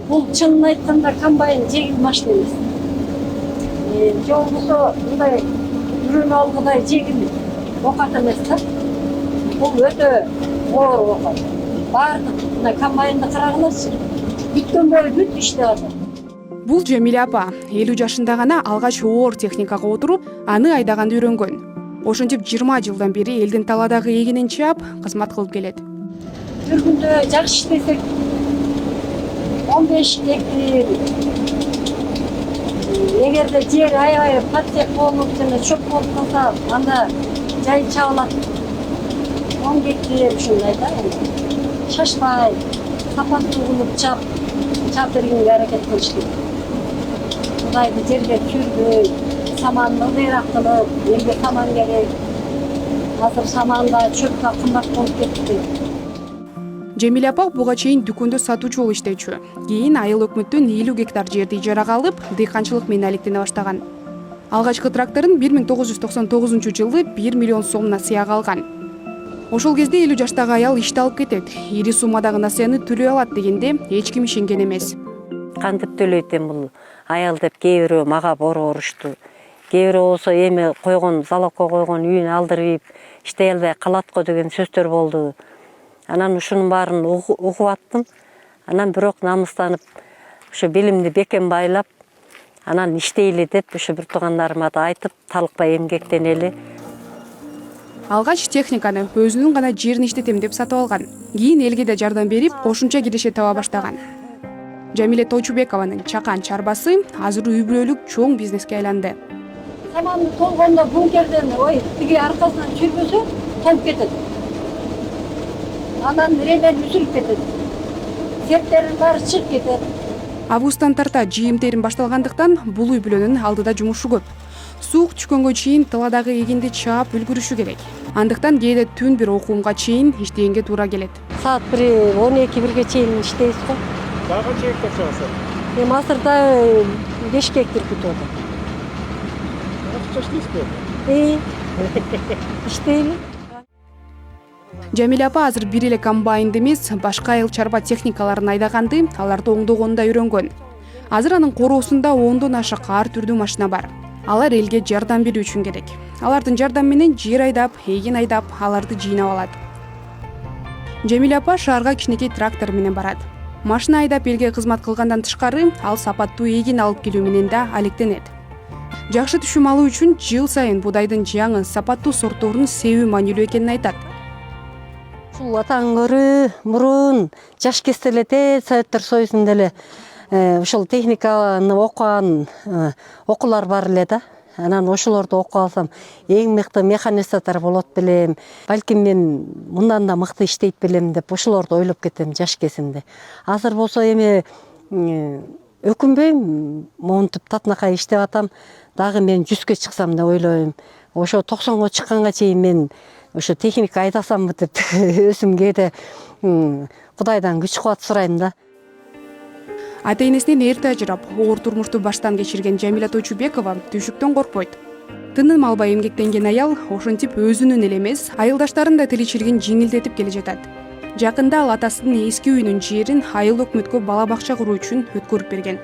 Бул чынын айтканда комбайн жеңил машина эмес. Же болбосо мындай үрүн алгыдай жеңил окат эмес да. Бул өтө оор окат. Баардык мына комбайнды карагылачы. Бүткөн бою бүт иштеп атат. Бул Жамиля апа 50 жашында гана алгач оор техникага отуруп, аны айдаганды үйрөнгөн. Ошентип 20 жылдан бери элдин таладагы эгинин чаап, кызмат кылып келет. Бир күндө жакшы иштесек 15 гектар. Эгерде жер аябай патек болуп жана чөп болуп калса, анда жай чабылат. 10 гектар ушундай да. Шашпай, сапаттуу кылып чап бергенге аракет кылыш керек. Кудайды жерге түрбөй, саманды ылдыйраак кылып, элге саман керек. Азыр саманда чөп да кымбат болуп кетти. Жамиля апа буга чейин дүкөндө сатуучу болуп иштечү. Кийин айыл өкмөттөн 50 гектар жерди ижарага алып, дыйканчылык менен алектене баштаган. Алгачкы тракторун 1999 жылы 1 миллион сомдон насыяга алган. Ошол кезде 50 жаштагы аял ишти алып кетет. Ири суммадагы насыяны төлөй алат дегенде эч ким ишенген эмес. Кантип төлөйт бул аял деп кээ бирөө мага борушту. Кээ бирөө болсо эми койгон залогко койгон үйүн алдырып иштей албай калат го деген сөздөр болду. Анан ушунун баарын угуп аттым. Анан бирок намыстанып ошо белимди бекем байлап, анан иштейли деп ошо бир туугандарыма да айтып, талыкпай эмгектенели. Алгач техниканы өзүнүн гана жерин иштетем деп сатып алган. Кийин элге да жардам берип, кошумча киреше таба баштаган. Жамиля Тойчубекованын чакан чарбасы азыр үй бүлөлүк чоң бизнеске айланды. Саман толгондо бункерден тиги аркасынан чүрбөсө толуп кетет. Анан ремень үзүлүп кетет. Септерин баары чыгып кетет. Августтан тарта жыйынтерим башталгандыктан бул үй бүлөнүн алдыда жумушу көп. Суук түшкөнгө чейин таладагы эгинди чаап үлгүрүшү керек. Андыктан кээде түн бир окуумга чейин иштегенге туура келет. Саат 12-1 чейин иштейбиз го. Дагы канча гектар чабасыз? Эми азырда 5 гектар күтүп атат. Акча иштейсизби? Иштейли. Жамиля апа азыр бир эле комбайнды эмес, башка айыл чарба техникаларын айдаганды, аларды оңдогонду да үйрөнгөн. Азыр анын короосунда 10дон ашык ар түрдүү машина бар. Алар элге жардам берүү үчүн керек. Алардын жардамы менен жер айдап, эгин айдап, аларды жыйнап алат. Жамиля апа шаарга кичинекей трактор менен барат. Машина айдап элге кызмат кылгандан тышкары, ал сапаттуу эгин алып келүү менен да алектенет. Жакшы түшүм алуу үчүн жыл сайын будайдын жаңы сапаттуу сортторун себүү маанилүү экенин айтат. Ушул атаңгыры мурун жаш кезде эле Советтер Союзунда эле ушул техниканы окуган окуулар бар эле да. Анан ошолорду окуп алсам, эң мыкты механизатор болот белем. Балким мен мындан да мыкты иштейт белем деп ошолорду ойлоп кетем жаш кезимде. Азыр болсо эми өкүнбөйм, монтип татынакай иштеп атам. Дагы мен 100ке чыксам деп ойлойм. Ошо 90га чыкканга чейин мен ошо техника айдасамбы деп өзүм кээде Кудайдан күч кубат сурайм да. Ата-энесинен эрте ажырап, оор турмушту баштан кечирген Жамиля Тойчубекова түшүктөн коркпойт. Тыным албай эмгектенген аял ошентип өзүнүн эле эмес, айылдаштарын да тиричилигин жеңилдетип келе жатат. Жакында ал атасынын эски үйүнүн жерин айыл өкмөткө бала бакча куруу үчүн өткөрүп берген.